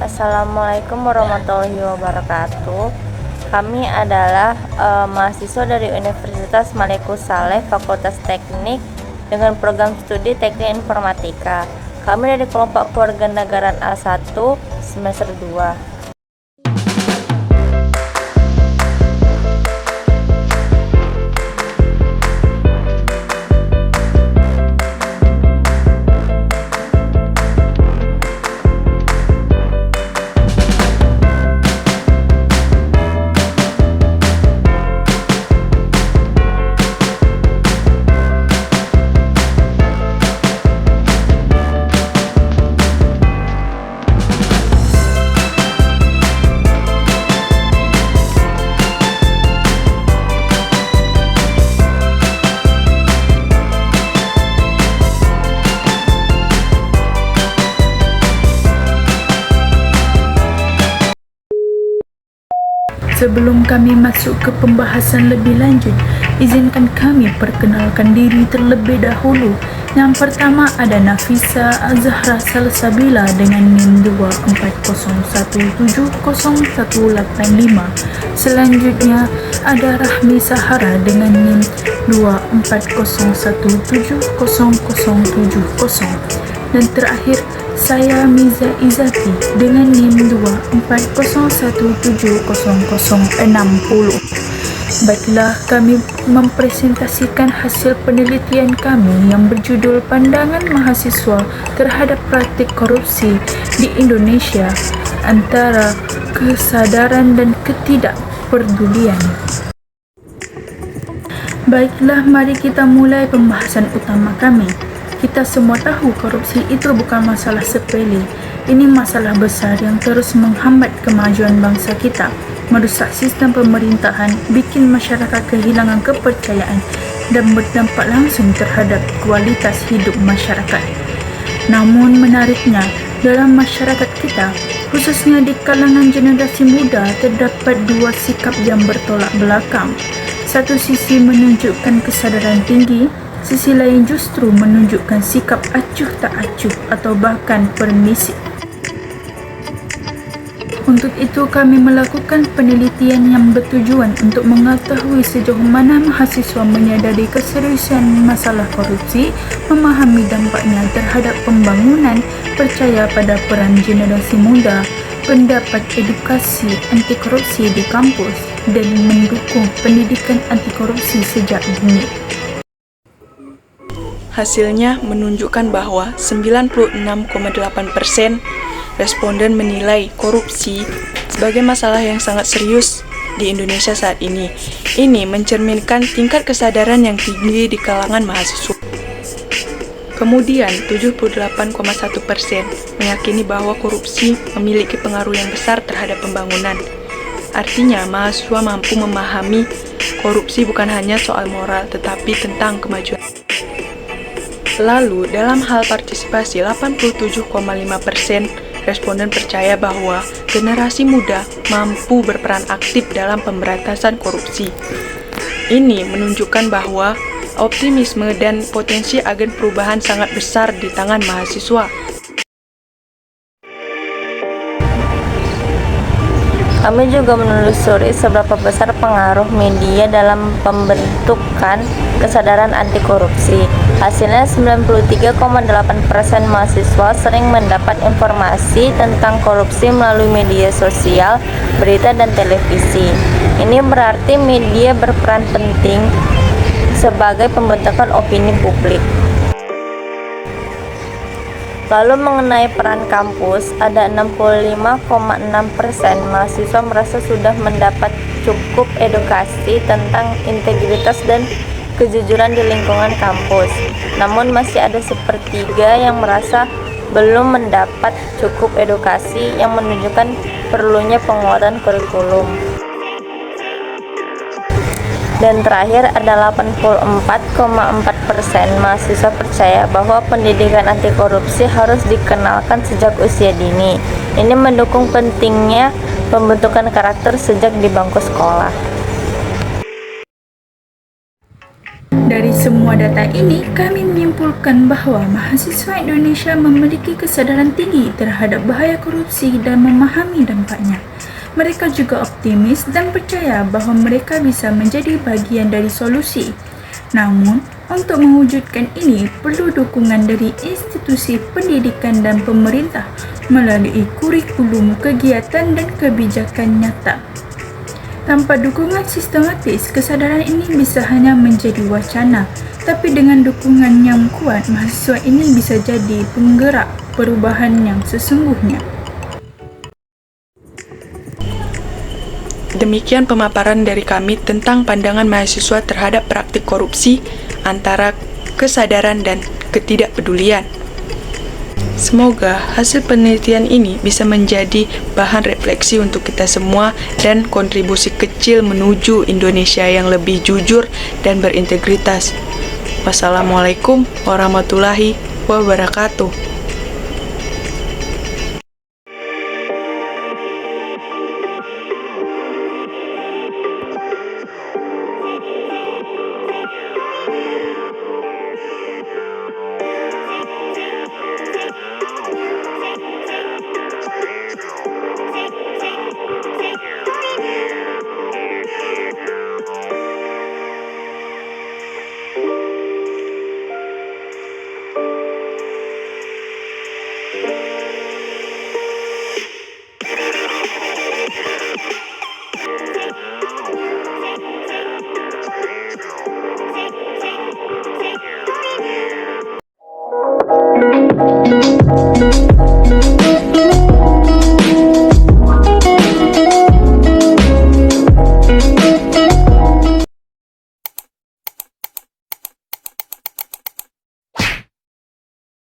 Assalamualaikum warahmatullahi wabarakatuh. Kami adalah mahasiswa dari Universitas Malikus Saleh, Fakultas Teknik dengan program studi Teknik Informatika. Kami dari kelompok Kewarganegaraan A1 semester 2. Sebelum kami masuk ke pembahasan lebih lanjut, izinkan kami perkenalkan diri terlebih dahulu. Yang pertama ada Nafisa Azahra Salsabila dengan NIM 240170185. Selanjutnya ada Rahmi Sahara dengan NIM 240170070. Dan terakhir saya Miza Izati dengan NIM 240170060. Baiklah, kami mempresentasikan hasil penelitian kami yang berjudul Pandangan Mahasiswa Terhadap Praktik Korupsi di Indonesia Antara Kesadaran dan Ketidakpedulian. Baiklah, mari kita mulai pembahasan utama kami. Kita semua tahu korupsi itu bukan masalah sepele. Ini masalah besar yang terus menghambat kemajuan bangsa kita, merusak sistem pemerintahan, bikin masyarakat kehilangan kepercayaan dan berdampak langsung terhadap kualitas hidup masyarakat. Namun menariknya, dalam masyarakat kita, khususnya di kalangan generasi muda, terdapat dua sikap yang bertolak belakang. Satu sisi menunjukkan kesadaran tinggi, sisi lain justru menunjukkan sikap acuh tak acuh atau bahkan permisif. Untuk itu kami melakukan penelitian yang bertujuan untuk mengetahui sejauh mana mahasiswa menyadari keseriusan masalah korupsi, memahami dampaknya terhadap pembangunan, percaya pada peran generasi muda, pendapat edukasi anti korupsi di kampus, dan mendukung pendidikan anti korupsi sejak dini. Hasilnya menunjukkan bahwa 96,8% responden menilai korupsi sebagai masalah yang sangat serius di Indonesia saat ini. Ini mencerminkan tingkat kesadaran yang tinggi di kalangan mahasiswa. Kemudian, 78,1% meyakini bahwa korupsi memiliki pengaruh yang besar terhadap pembangunan. Artinya, mahasiswa mampu memahami korupsi bukan hanya soal moral, tetapi tentang kemajuan. Lalu, dalam hal partisipasi, 87,5% responden percaya bahwa generasi muda mampu berperan aktif dalam pemberantasan korupsi. Ini menunjukkan bahwa optimisme dan potensi agen perubahan sangat besar di tangan mahasiswa. Kami juga menelusuri seberapa besar pengaruh media dalam pembentukan kesadaran anti korupsi. Hasilnya 93,8% mahasiswa sering mendapat informasi tentang korupsi melalui media sosial, berita, dan televisi. Ini berarti media berperan penting sebagai pembentukan opini publik. Lalu mengenai peran kampus, ada 65,6% mahasiswa merasa sudah mendapat cukup edukasi tentang integritas dan kejujuran di lingkungan kampus. Namun masih ada sepertiga yang merasa belum mendapat cukup edukasi yang menunjukkan perlunya penguatan kurikulum. Dan terakhir ada 84,4% mahasiswa percaya bahwa pendidikan anti korupsi harus dikenalkan sejak usia dini. Ini mendukung pentingnya pembentukan karakter sejak di bangku sekolah. Dari semua data ini, kami menyimpulkan bahawa mahasiswa Indonesia memiliki kesadaran tinggi terhadap bahaya korupsi dan memahami dampaknya. Mereka juga optimis dan percaya bahawa mereka bisa menjadi bahagian dari solusi. Namun, untuk mewujudkan ini perlu dukungan dari institusi pendidikan dan pemerintah melalui kurikulum, kegiatan dan kebijakan nyata. Tanpa dukungan sistematis, kesadaran ini bisa hanya menjadi wacana, tapi dengan dukungan yang kuat, mahasiswa ini bisa jadi penggerak perubahan yang sesungguhnya. Demikian pemaparan dari kami tentang pandangan mahasiswa terhadap praktik korupsi antara kesadaran dan ketidakpedulian. Semoga hasil penelitian ini bisa menjadi bahan refleksi untuk kita semua dan kontribusi kecil menuju Indonesia yang lebih jujur dan berintegritas. Wassalamualaikum warahmatullahi wabarakatuh.